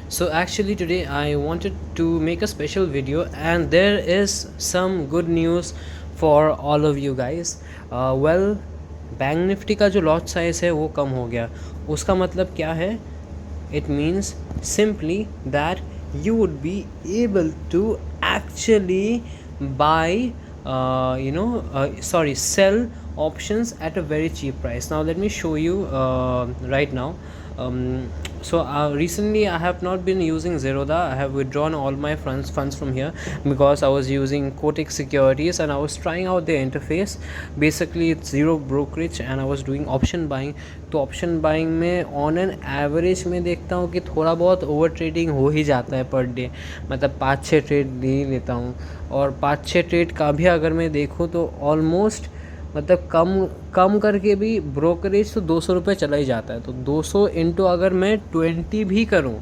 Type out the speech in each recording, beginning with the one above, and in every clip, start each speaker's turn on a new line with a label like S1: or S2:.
S1: So actually today I wanted to make a special video and there is some good news for all of you guys. Well, bank Nifty का जो lot size है वो कम हो गया. उसका मतलब क्या है? It means simply that you would be able to actually buy sell options at a very cheap price. Now let me show you right now. Recently I have not been using Zerodha. I have withdrawn all my funds from here because I was using Kotak Securities and I was trying out their interface. Basically it's zero brokerage and I was doing option buying. तो option buying में on an average में देखता हूँ कि थोड़ा बहुत over trading हो ही जाता है पर डे. मतलब 5-6 ट्रेड ले ही लेता हूँ और 5-6 ट्रेड का भी अगर मैं देखूँ तो ऑलमोस्ट मतलब कम करके भी ब्रोकरेज तो 200 रुपये चला ही जाता है. तो 200 इंटू अगर मैं 20 भी करूँ,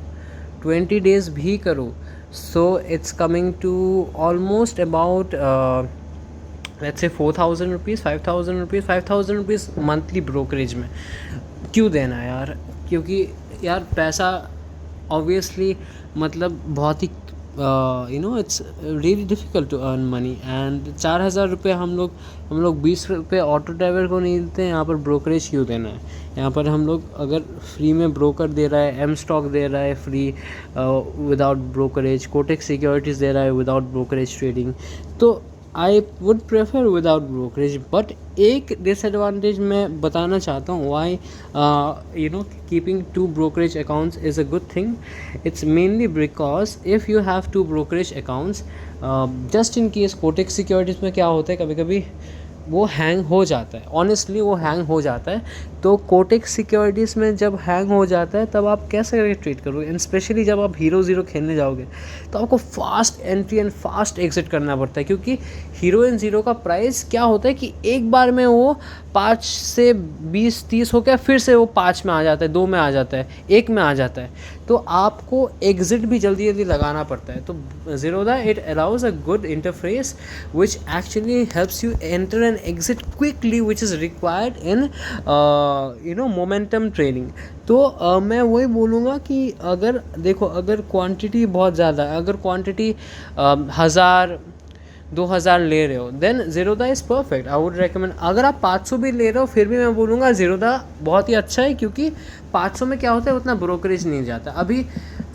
S1: 20 डेज़ भी करूँ, so it's coming to almost about let's say 4,000 rupees, 5,000 rupees monthly brokerage में. क्यों देना यार? क्योंकि यार पैसा ऑब्वियसली मतलब बहुत ही it's really difficult to earn money. And 4,000 रुपये हम लोग 20 रुपये ऑटो ड्राइवर को नहीं देते हैं. यहाँ पर ब्रोकरेज क्यों देना है? यहाँ पर हम लोग अगर फ्री में ब्रोकर दे रहा है, एम स्टॉक दे रहा है free without brokerage, Kotak Securities दे रहा है विदाउट ब्रोकरेज ट्रेडिंग, तो I would prefer without brokerage. But एक डिसएडवांटेज मैं बताना चाहता हूँ why keeping 2 brokerage accounts is a good thing. It's mainly because if you have 2 brokerage accounts, just in case Kotak securities में क्या होता है कभी कभी वो हैंग हो जाता है. ऑनेस्टली वो हैंग हो जाता है. तो कोटेक सिक्योरिटीज़ में जब हैंग हो जाता है तब आप कैसे करके ट्रेड करोगे? एंड स्पेशली जब आप हीरो ज़ीरो खेलने जाओगे तो आपको fast entry and fast exit करना पड़ता है. क्योंकि हीरो एंड ज़ीरो का प्राइस क्या होता है कि एक बार में वो 5 से 20-30 हो गया, फिर से वो 5 में आ जाता है, 2 में आ जाता है, 1 में आ जाता है. तो आपको एग्जिट भी जल्दी जल्दी लगाना पड़ता है. तो Zerodha, it allows a good interface which actually helps you enter and exit quickly, which is required in momentum trading. तो मैं वही बोलूँगा कि अगर देखो, अगर क्वांटिटी बहुत ज़्यादा है, अगर क्वांटिटी 1,000-2,000 ले रहे हो, then Zerodha is perfect. I would recommend. अगर आप 500 भी ले रहे हो फिर भी मैं बोलूँगा Zerodha बहुत ही अच्छा है. क्योंकि 500 में क्या होता है, उतना ब्रोकरेज नहीं जाता. अभी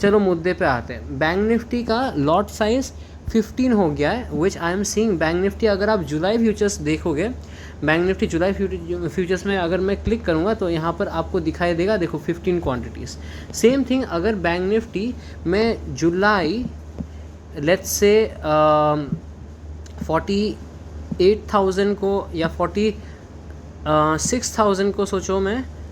S1: चलो मुद्दे पे आते हैं. बैंक निफ्टी का लॉट साइज़ 15 हो गया है, which I am seeing. Bank Nifty अगर आप जुलाई फ्यूचर्स देखोगे, बैंक निफ्टी जुलाई फ्यूचर्स में अगर मैं क्लिक करूँगा तो यहाँ पर आपको दिखाई देगा, देखो 15 क्वांटिटीज़. सेम थिंग अगर बैंक निफ्टी में जुलाई लेट्स से 48,000 को या 46,000 को सोचो,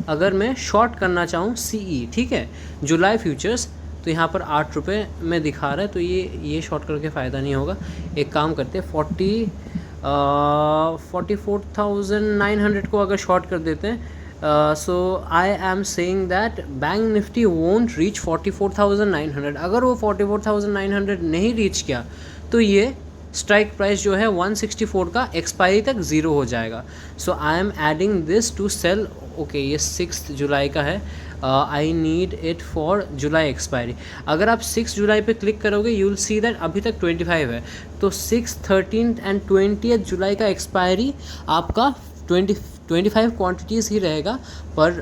S1: अगर मैं शॉर्ट करना चाहूँ CE, ठीक है, जुलाई फ्यूचर्स, तो यहाँ पर 8 रुपये में दिखा रहा है. तो ये शॉर्ट करके फ़ायदा नहीं होगा. एक काम करते हैं, 44,900 को अगर शॉर्ट कर देते हैं. So I am saying that bank Nifty won't reach 44,900. अगर वो 44,900 नहीं रीच किया तो ये स्ट्राइक प्राइस जो है 164 का एक्सपायरी तक ज़ीरो हो जाएगा. So I am adding this to sell. Okay, ये 6 जुलाई का है. I need it for July expiry. अगर आप 6 जुलाई पे क्लिक करोगे यू विल सी दैट अभी तक 25 है. तो 6, 13 एंड 20 जुलाई का एक्सपायरी आपका 25 क्वांटिटीज़ ही रहेगा. पर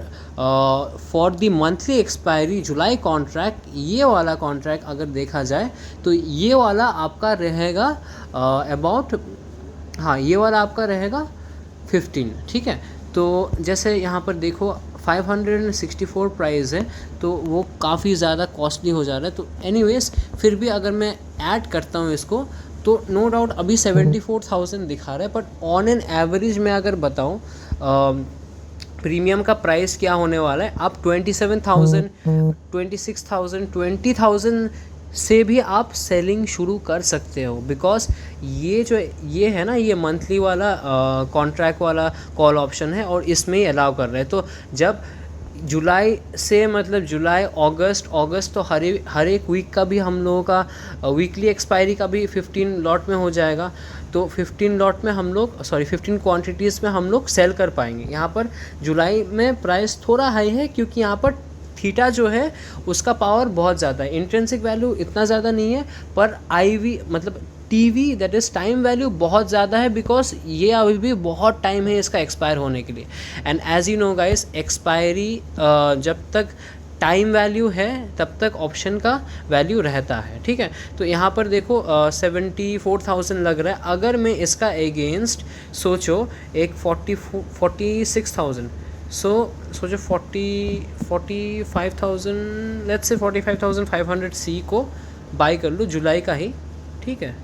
S1: for the monthly expiry July contract, ये वाला कॉन्ट्रैक्ट अगर देखा जाए तो ये वाला आपका रहेगा ये वाला आपका रहेगा 15, ठीक है. तो जैसे यहाँ पर देखो 564 प्राइस है, तो वो काफ़ी ज़्यादा कॉस्टली हो जा रहा है. तो एनीवेज फिर भी अगर मैं ऐड करता हूँ इसको तो नो डाउट अभी 74,000 दिखा रहा है. बट ऑन एन एवरेज मैं अगर बताऊँ प्रीमियम का प्राइस क्या होने वाला है, आप 27,000, 26,000, 20,000 से भी आप सेलिंग शुरू कर सकते हो. बिकॉज ये है ना, ये मंथली वाला कॉन्ट्रैक्ट वाला कॉल ऑप्शन है और इसमें ही अलाउ कर रहे हैं. तो जब जुलाई से मतलब जुलाई, अगस्त तो हर एक वीक का भी हम लोगों का वीकली एक्सपायरी का भी 15 लॉट में हो जाएगा. तो 15 लॉट में 15 क्वांटिटीज़ में हम लोग सेल कर पाएंगे. यहाँ पर जुलाई में प्राइस थोड़ा हाई है क्योंकि यहाँ पर थीटा जो है उसका पावर बहुत ज़्यादा है, इंट्रिंसिक वैल्यू इतना ज़्यादा नहीं है, पर IV मतलब TV that is time value बहुत ज़्यादा है, बिकॉज ये अभी भी बहुत टाइम है इसका एक्सपायर होने के लिए। And as you know guys, expiry जब तक टाइम वैल्यू है तब तक ऑप्शन का वैल्यू रहता है, ठीक है। तो यहाँ पर देखो 74,000 लग रहा है। अगर मैं इसका अगेंस्ट सोचो एक 46,000, सोचो 45,000, लेट्स से 45,500 सी को बाई कर लूँ, जुलाई का ही, ठीक है।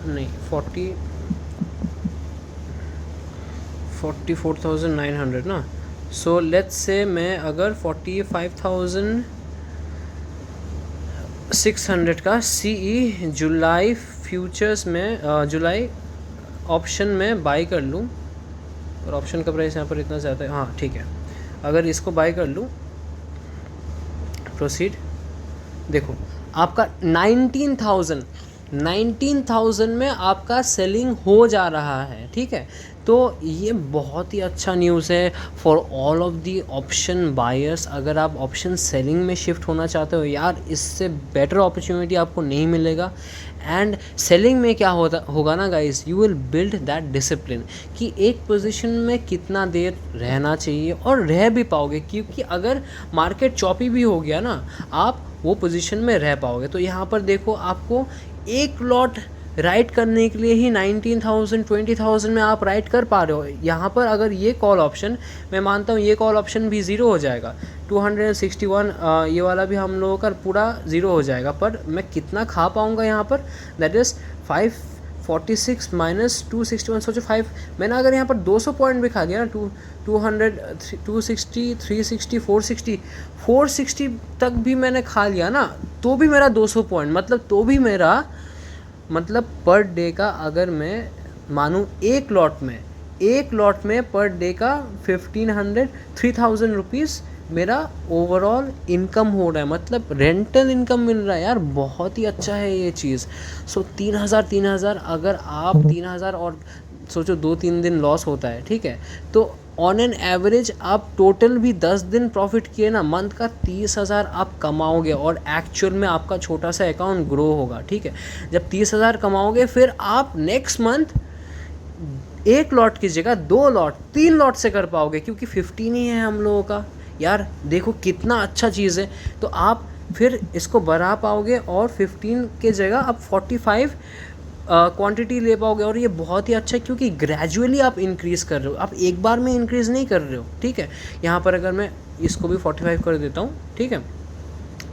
S1: नहीं 44,900 ना। सो लेट्स से मैं अगर 45,600 का CE जुलाई फ्यूचर्स में जुलाई ऑप्शन में बाई कर लूँ, और ऑप्शन का प्राइस यहाँ पर इतना ज़्यादा है, हाँ ठीक है। अगर इसको बाई कर लूँ, प्रोसीड, देखो आपका 19,000 में आपका सेलिंग हो जा रहा है, ठीक है। तो ये बहुत ही अच्छा न्यूज़ है for all of the option buyers. अगर आप ऑप्शन सेलिंग में शिफ्ट होना चाहते हो यार, इससे बेटर अपॉर्चुनिटी आपको नहीं मिलेगा। एंड सेलिंग में क्या होगा ना guys, you will build that discipline कि एक पोजीशन में कितना देर रहना चाहिए, और रह भी पाओगे, क्योंकि अगर मार्केट चॉपी भी हो गया ना, आप वो पोजीशन में रह पाओगे। तो यहाँ पर देखो, आपको एक लॉट राइट करने के लिए ही 19,000 20,000 में आप राइट कर पा रहे हो। यहाँ पर अगर ये कॉल ऑप्शन, मैं मानता हूँ ये कॉल ऑप्शन भी ज़ीरो हो जाएगा, 261 ये वाला भी हम लोगों का पूरा ज़ीरो हो जाएगा, पर मैं कितना खा पाऊँगा यहाँ पर, दैट इज़ 546 माइनस 261, सोचो 5, मैंने अगर यहाँ पर 200 पॉइंट भी खा लिया ना, 200 260 360 460 तक भी मैंने खा लिया ना, तो भी मेरा 200 पॉइंट, मतलब पर डे का, अगर मैं मानूँ एक लॉट में पर डे का 1500 3,000 रुपीज़ मेरा ओवरऑल इनकम हो रहा है, मतलब रेंटल इनकम मिल रहा है यार, बहुत ही अच्छा है ये चीज़। सो 3,000 अगर आप 3,000 और सोचो 2-3 दिन लॉस होता है, ठीक है, तो ऑन एन एवरेज आप टोटल भी 10 दिन प्रॉफिट किए ना, मंथ का 30,000 आप कमाओगे, और एक्चुअल में आपका छोटा सा अकाउंट ग्रो होगा, ठीक है। जब 30,000 कमाओगे, फिर आप नेक्स्ट मंथ एक लॉट की जगह 2 लॉट 3 लॉट से कर पाओगे, क्योंकि 15 ही है हम लोगों का यार। देखो कितना अच्छा चीज़ है। तो आप फिर इसको बढ़ा पाओगे, और 15 के जगह आप 45 क्वांटिटी ले पाओगे, और ये बहुत ही अच्छा है, क्योंकि ग्रेजुअली आप इंक्रीज़ कर रहे हो, आप एक बार में इंक्रीज़ नहीं कर रहे हो, ठीक है। यहाँ पर अगर मैं इसको भी 45 कर देता हूँ, ठीक है,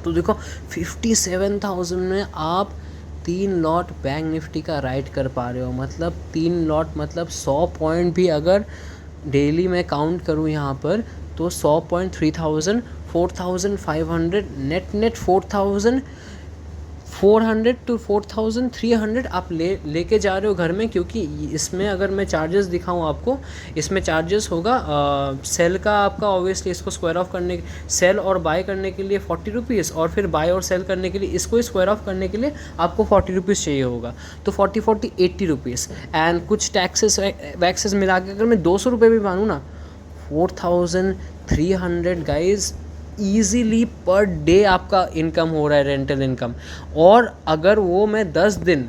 S1: तो देखो 57,000 में आप 3 लॉट बैंक निफ्टी का राइट कर पा रहे हो, मतलब 3 लॉट मतलब 100 पॉइंट भी अगर डेली मैं काउंट करूँ यहाँ पर, तो 100 पॉइंट 3,000 4,500 नेट 4,400 to 4,300 आप लेके जा रहे हो घर में। क्योंकि इसमें अगर मैं चार्जेस दिखाऊं आपको, इसमें चार्जेस होगा सेल का आपका, ऑब्वियसली इसको स्क्वायर ऑफ करने, सेल और बाय करने के लिए 40 रुपीज़, और फिर बाय और सेल करने के लिए इसको स्क्वायर ऑफ करने के लिए आपको 40 रुपीज़ चाहिए होगा, तो 40 80 रुपीज़, एंड कुछ टैक्सेस वैक्सेस मिला के अगर मैं 200 रुपये भी मानूँ ना, 4,300 गाइज ईज़िली पर डे आपका इनकम हो रहा है, रेंटल इनकम। और अगर वो मैं 10 दिन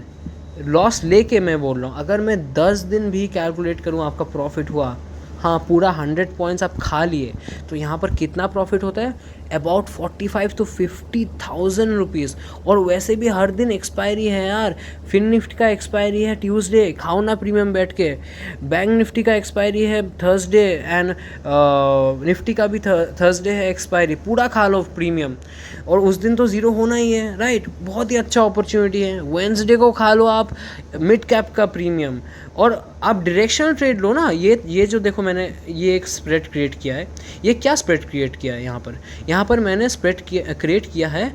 S1: लॉस लेके, मैं बोल रहा हूँ, अगर मैं 10 दिन भी कैलकुलेट करूँ आपका प्रॉफिट हुआ, हाँ पूरा 100 पॉइंट्स आप खा लिए, तो यहाँ पर कितना प्रॉफिट होता है, अबाउट 45 to 50,000 रुपीज़। और वैसे भी हर दिन एक्सपायरी है यार, फिन निफ्टी का एक्सपायरी है ट्यूसडे, खाओ ना प्रीमियम बैठ के, बैंक निफ्टी का एक्सपायरी है थर्सडे, एंड निफ्टी का भी थर्सडे है एक्सपायरी, पूरा खा लो प्रीमियम, और उस दिन तो ज़ीरो होना ही है, राइट। बहुत ही अच्छा अपॉर्चुनिटी है। वेंसडे को खा लो आप मिड कैप का प्रीमियम, और आप डायरेक्शनल ट्रेड लो ना। ये जो देखो, मैंने ये एक स्प्रेड क्रिएट किया है। ये क्या स्प्रेड क्रिएट किया है यहाँ पर मैंने स्प्रेड क्रिएट किया है,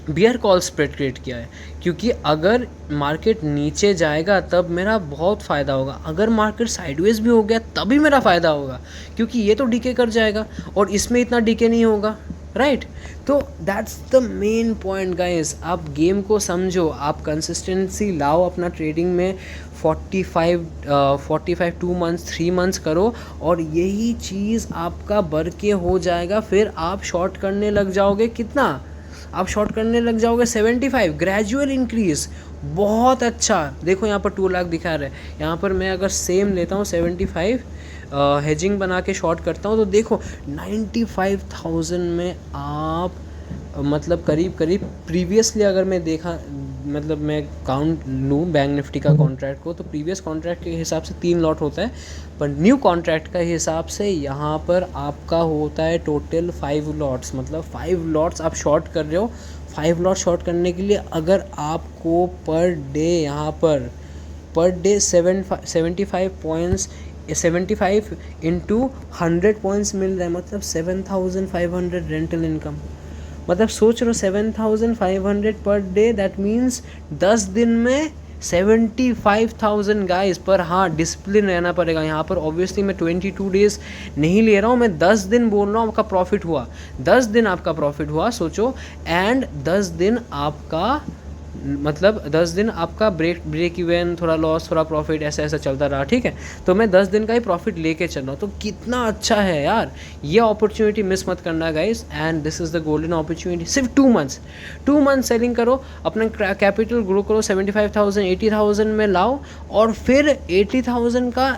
S1: बियर कॉल स्प्रेड क्रिएट किया है, क्योंकि अगर मार्केट नीचे जाएगा तब मेरा बहुत फ़ायदा होगा, अगर मार्केट साइडवेज भी हो गया तभी मेरा फ़ायदा होगा, क्योंकि ये तो डीके कर जाएगा और इसमें इतना डीके नहीं होगा, राइट। तो that's the main point guys, आप गेम को समझो, आप कंसिस्टेंसी लाओ अपना ट्रेडिंग में, 45 2 मंथ्स 3 मंथ्स करो, और यही चीज़ आपका बढ़ के हो जाएगा। फिर आप शॉर्ट करने लग जाओगे, कितना आप शॉर्ट करने लग जाओगे, 75, ग्रेजुअल इंक्रीज, बहुत अच्छा। देखो यहाँ पर 2 लाख दिखा रहा है, यहाँ पर मैं अगर सेम लेता हूँ 75, हेजिंग बना के शॉर्ट करता हूँ, तो देखो 95,000 में आप मतलब करीब करीब प्रीवियसली अगर मैं देखा, मतलब मैं काउंट लूँ बैंक निफ्टी का कॉन्ट्रैक्ट को, तो प्रीवियस कॉन्ट्रैक्ट के हिसाब से 3 लॉट होता है, पर न्यू कॉन्ट्रैक्ट का हिसाब से यहाँ पर आपका होता है टोटल 5 लॉट्स, मतलब 5 लॉट्स आप शॉर्ट कर रहे हो। 5 लॉट शॉर्ट करने के लिए अगर आपको पर डे यहाँ per day 75 points, 75 into 100 points मिल रहा है, मतलब 7,500 रेंटल इनकम। मतलब सोच रहे हो 7,500 पर डे, दैट मीन्स 10 दिन में 75,000 गाइस। पर हाँ, डिसिप्लिन रहना पड़ेगा यहाँ पर। ऑब्वियसली मैं 22 डेज नहीं ले रहा हूँ, मैं 10 दिन बोल रहा हूँ आपका प्रॉफिट हुआ, 10 दिन आपका प्रॉफिट हुआ, सोचो। एंड 10 दिन आपका मतलब 10 दिन आपका ब्रेक इवन, थोड़ा लॉस थोड़ा प्रॉफिट, ऐसा ऐसा चलता रहा, ठीक है। तो मैं 10 दिन का ही प्रॉफिट लेके चल रहा हूँ, तो कितना अच्छा है यार। ये अपॉर्चुनिटी मिस मत करना guys, and this is the golden opportunity. सिर्फ 2 मंथ्स सेलिंग करो, अपना कैपिटल ग्रो करो, 75,000 80,000 में लाओ, और फिर 80,000 का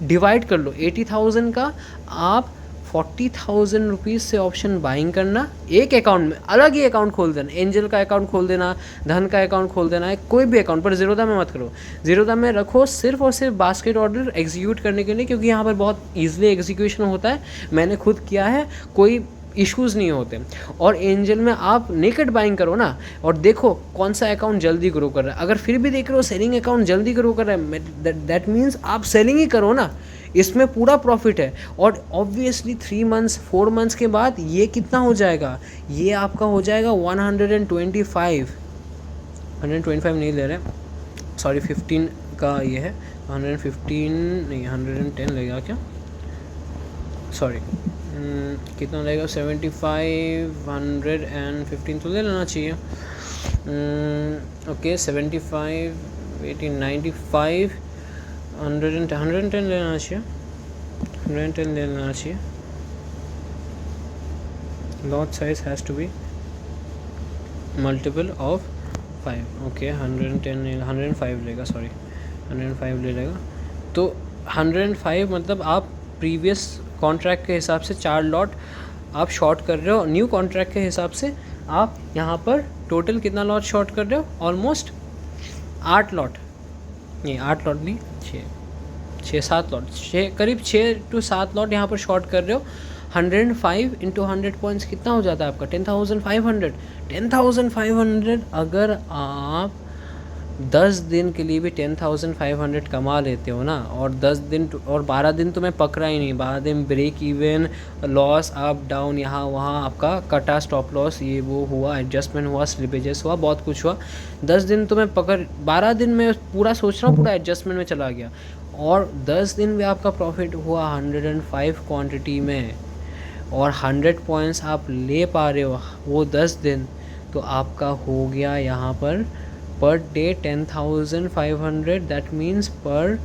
S1: डिवाइड कर लो, 80,000 का आप 40,000 रुपीज़ से ऑप्शन बाइंग करना, एक अकाउंट में अलग ही अकाउंट खोल देना, एंजल का अकाउंट खोल देना, धन का अकाउंट खोल देना है, कोई भी अकाउंट, पर ज़ीरोधा में मत करो। ज़ीरोधा में रखो सिर्फ और सिर्फ बास्केट ऑर्डर एग्जीक्यूट करने के लिए, क्योंकि यहाँ पर बहुत ईजिली एग्जीक्यूशन होता है, मैंने खुद किया है, कोई इश्यूज़ नहीं होते। और एंजल में आप नेकेड बाइंग करो ना, और देखो कौन सा अकाउंट जल्दी ग्रो कर रहा है। अगर फिर भी देख रहे हो सेलिंग अकाउंट जल्दी ग्रो कर रहा है, दैट मीन्स आप सेलिंग ही करो ना, इसमें पूरा प्रॉफिट है। और ऑब्वियसली 3 मंथ्स 4 मंथ्स के बाद ये कितना हो जाएगा, ये आपका हो जाएगा 125, 125 नहीं ले रहे, सॉरी 15 का ये है, 115 नहीं 110 लगेगा क्या, सॉरी कितना लगेगा, 75 115 तो ले लेना चाहिए। ओके 75 18 95 110 लेना चाहिए, 110 लेना चाहिए। Lot size has to be multiple of 5। Okay 110 105 लेगा, सॉरी 105 ले लेगा। तो 105 मतलब आप प्रीवियस कॉन्ट्रैक्ट के हिसाब से 4 लॉट आप शॉर्ट कर रहे हो, न्यू कॉन्ट्रैक्ट के हिसाब से आप यहाँ पर टोटल कितना लॉट शॉर्ट कर रहे हो, ऑलमोस्ट 8 लॉट, नहीं 8 लॉट नहीं, 6-7 लॉट, करीब 6 to 7 लॉट यहाँ पर शॉर्ट कर रहे हो। 105 इंटू 100 पॉइंट्स कितना हो जाता है आपका, 10,500। 10,500 अगर आप 10 दिन के लिए भी 10,500 कमा लेते हो ना, और 10 दिन और 12 दिन तो मैं पकड़ा ही नहीं, 12 दिन break even, loss up down, यहाँ वहाँ आपका कटा, स्टॉप लॉस, ये वो हुआ, एडजस्टमेंट हुआ, स्लिपेजेस हुआ, बहुत कुछ हुआ। 10 दिन तो मैं पकड़, 12 दिन में पूरा सोच रहा हूँ पूरा एडजस्टमेंट में चला गया, और 10 दिन में आपका प्रॉफिट हुआ 105 क्वांटिटी में, और 100 पॉइंट्स आप ले पा रहे हो वो 10 दिन, तो आपका हो गया यहाँ per day 10,500, that means per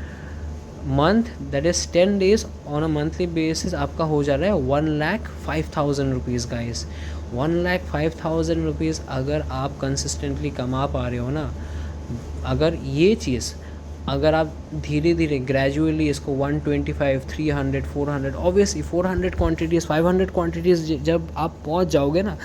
S1: month, that is 10 days on a monthly basis आपका हो जा रहा है 1,05,000 रुपीज़ गाइस। 1,05,000 रुपीज़ अगर आप कंसिस्टेंटली कमा पा रहे हो ना, अगर ये चीज़ अगर आप धीरे धीरे ग्रेजुअली इसको 125 300 400, ऑब्वियसली 400 क्वांटिटीज़ 500 क्वांटिटीज़ जब आप पहुंच जाओगे ना,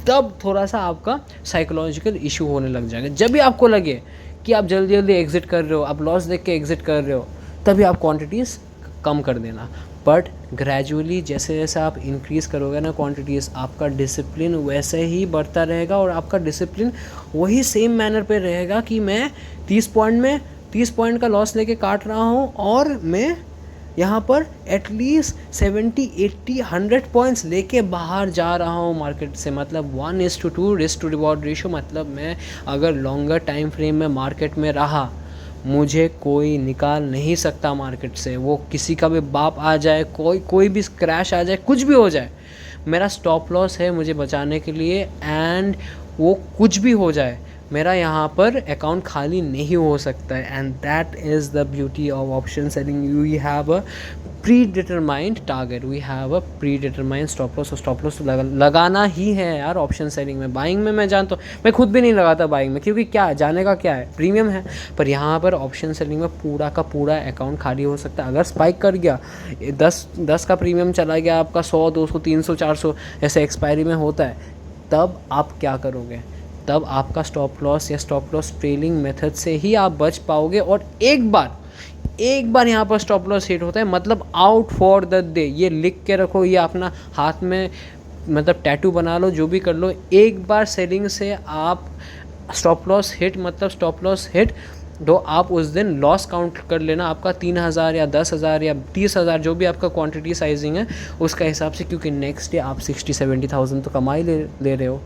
S1: तब थोड़ा सा आपका साइकोलॉजिकल इशू होने लग जाएगा। जब भी आपको लगे कि आप जल्दी जल्दी एग्जिट कर रहे हो, आप लॉस देख के एग्जिट कर रहे हो, तभी आप क्वांटिटीज़ कम कर देना। बट ग्रेजुअली जैसे जैसे आप इंक्रीज़ करोगे ना क्वांटिटीज़, आपका डिसिप्लिन वैसे ही बढ़ता रहेगा, और आपका डिसिप्लिन वही सेम मैनर पे रहेगा कि मैं 30 पॉइंट का लॉस लेके काट रहा हूँ, और मैं यहाँ पर एटलीस्ट 70 80 100 पॉइंट्स लेके बाहर जा रहा हूँ मार्केट से। मतलब 1:2 रिस्क टू रिवॉर्ड रेशो, मतलब मैं अगर लॉन्गर टाइम फ्रेम में मार्केट में रहा, मुझे कोई निकाल नहीं सकता मार्केट से। वो किसी का भी बाप आ जाए, कोई भी क्रैश आ जाए, कुछ भी हो जाए, मेरा स्टॉप लॉस है मुझे बचाने के लिए, एंड वो कुछ भी हो जाए मेरा यहाँ पर अकाउंट खाली नहीं हो सकता है। And that is the beauty of option selling. We have a predetermined target, we have a predetermined stop loss. और स्टॉप लॉस लगाना ही है यार ऑप्शन सेलिंग में। बाइंग में मैं जानता हूँ, मैं खुद भी नहीं लगाता बाइंग में, क्योंकि क्या जाने का क्या है, प्रीमियम है। पर यहाँ पर ऑप्शन सेलिंग में पूरा का पूरा अकाउंट खाली हो सकता है। अगर स्पाइक कर गया, 10 का प्रीमियम चला गया आपका, 100 200 300 400 ऐसे एक्सपायरी में होता है, तब आप क्या करोगे? तब आपका स्टॉप लॉस या स्टॉप लॉस ट्रेलिंग मेथड से ही आप बच पाओगे। और एक बार यहाँ पर स्टॉप लॉस हिट होता है मतलब आउट फॉर द डे। ये लिख के रखो, ये अपना हाथ में मतलब टैटू बना लो, जो भी कर लो। एक बार सेलिंग से आप स्टॉप लॉस हिट मतलब स्टॉप लॉस हिट, तो आप उस दिन लॉस काउंट कर लेना आपका 3000 या 10,000 या 30,000, जो भी आपका क्वांटिटी साइजिंग है उसका हिसाब से, क्योंकि नेक्स्ट डे आप 60-70,000 तो कमाई ले रहे हो,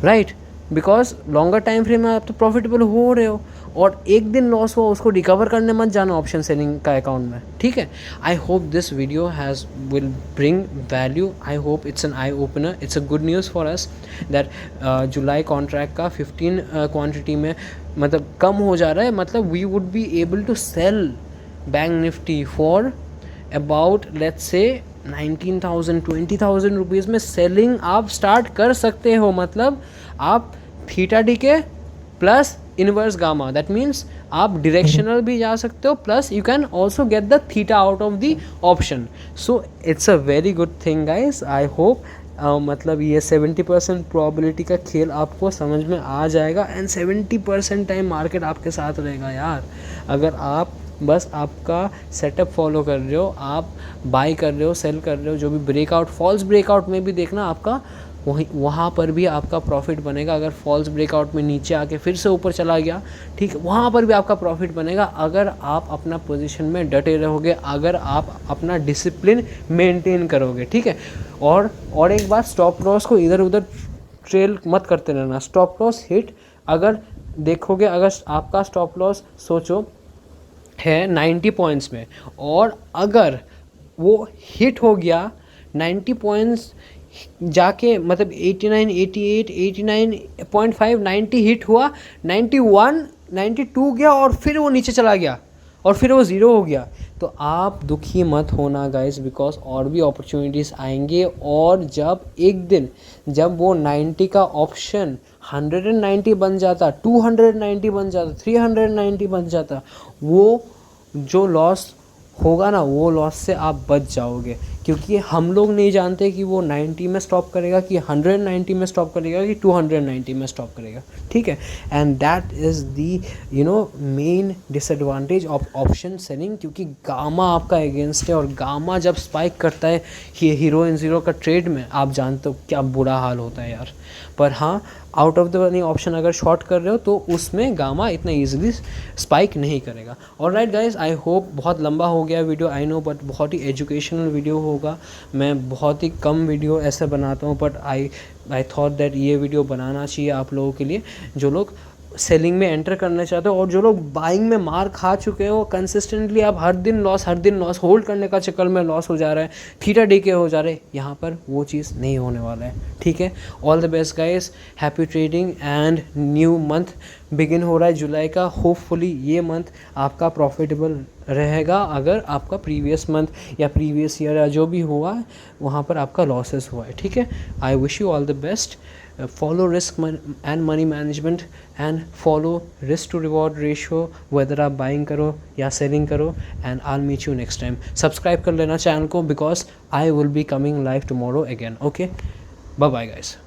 S1: right? Because longer time frame में आप तो प्रॉफिटेबल हो रहे हो, और एक दिन लॉस हुआ उसको रिकवर करने मत जाना ऑप्शन सेलिंग का अकाउंट में, ठीक है? I hope this video will bring value, I hope it's an eye opener, it's a good news for us that July contract का 15 क्वान्टिटी में मतलब कम हो जा रहा है। मतलब we would be able to sell Bank Nifty for about let's say 19,000 20,000 rupees में selling आप स्टार्ट कर सकते हो। मतलब आप थीटा डी के plus inverse gamma, that means आप डायरेक्शनल भी जा सकते हो, plus you can also get the theta out of the option. So it's a very good thing guys. I hope मतलब ये 70% प्रोबेबिलिटी का खेल आपको समझ में आ जाएगा, एंड 70% टाइम मार्केट आपके साथ रहेगा यार। अगर आप बस आपका सेटअप फॉलो कर रहे हो, आप बाई कर रहे हो, सेल कर रहे हो, जो भी ब्रेकआउट, फॉल्स ब्रेकआउट में भी देखना आपका वहाँ पर भी आपका प्रॉफिट बनेगा। अगर फॉल्स ब्रेकआउट में नीचे आके फिर से ऊपर चला गया, ठीक है, वहाँ पर भी आपका प्रॉफिट बनेगा, अगर आप अपना पोजीशन में डटे रहोगे, अगर आप अपना डिसिप्लिन मेंटेन करोगे, ठीक है? और एक बात, स्टॉप लॉस को इधर उधर ट्रेल मत करते रहना। स्टॉप लॉस हिट अगर देखोगे, अगर आपका स्टॉप लॉस सोचो है 90 पॉइंट्स में, और अगर वो हिट हो गया 90 पॉइंट्स जाके, मतलब 89 88 89.5 90 हिट हुआ, 91 92 गया और फिर वो नीचे चला गया और फिर वो ज़ीरो हो गया, तो आप दुखी मत होना गाइस, बिकॉज और भी अपॉर्चुनिटीज़ आएंगे। और जब एक दिन जब वो 90 का ऑप्शन 190 बन जाता, 290 बन जाता, 390 बन जाता, वो जो लॉस होगा ना, वो लॉस से आप बच जाओगे। क्योंकि हम लोग नहीं जानते कि वो 90 में स्टॉप करेगा, कि 190 में स्टॉप करेगा, कि 290 में स्टॉप करेगा, ठीक है? And that is the main disadvantage of option selling, क्योंकि गामा आपका अगेंस्ट है, और गामा जब स्पाइक करता है ये हीरो इन ज़ीरो का ट्रेड में, आप जानते हो क्या बुरा हाल होता है यार। पर हाँ, out of the money option अगर शॉर्ट कर रहे हो तो उसमें गामा इतना ईजिली स्पाइक नहीं करेगा। और राइट गाइज, आई होप बहुत लंबा हो गया वीडियो, आई नो, बट बहुत ही एजुकेशनल वीडियो होगा। मैं बहुत ही कम वीडियो ऐसे बनाता हूँ, बट आई थॉट दैट ये वीडियो बनाना चाहिए आप लोगों के लिए, जो लोग सेलिंग में एंटर करना चाहते हो, और जो लोग बाइंग में मार खा चुके हो कंसिस्टेंटली, आप हर दिन लॉस होल्ड करने का चक्कर में लॉस हो जा रहा है, थीटा डी के हो जा रहे हैं, यहाँ पर वो चीज़ नहीं होने वाला है, ठीक है? All the best guys, happy trading, and new month begin हो रहा है जुलाई का। होपफुली ये मंथ आपका प्रॉफिटेबल रहेगा, अगर आपका प्रीवियस मंथ या प्रीवियस ईयर या जो भी हुआ वहाँ पर आपका लॉसेस हुआ है, ठीक है? I wish you all the best. follow risk and money management, and follow risk to reward ratio, whether आप buying करो या selling करो, and I'll meet you next time. Subscribe कर लेना चैनल को, because I will be coming live tomorrow again. Okay, bye bye guys.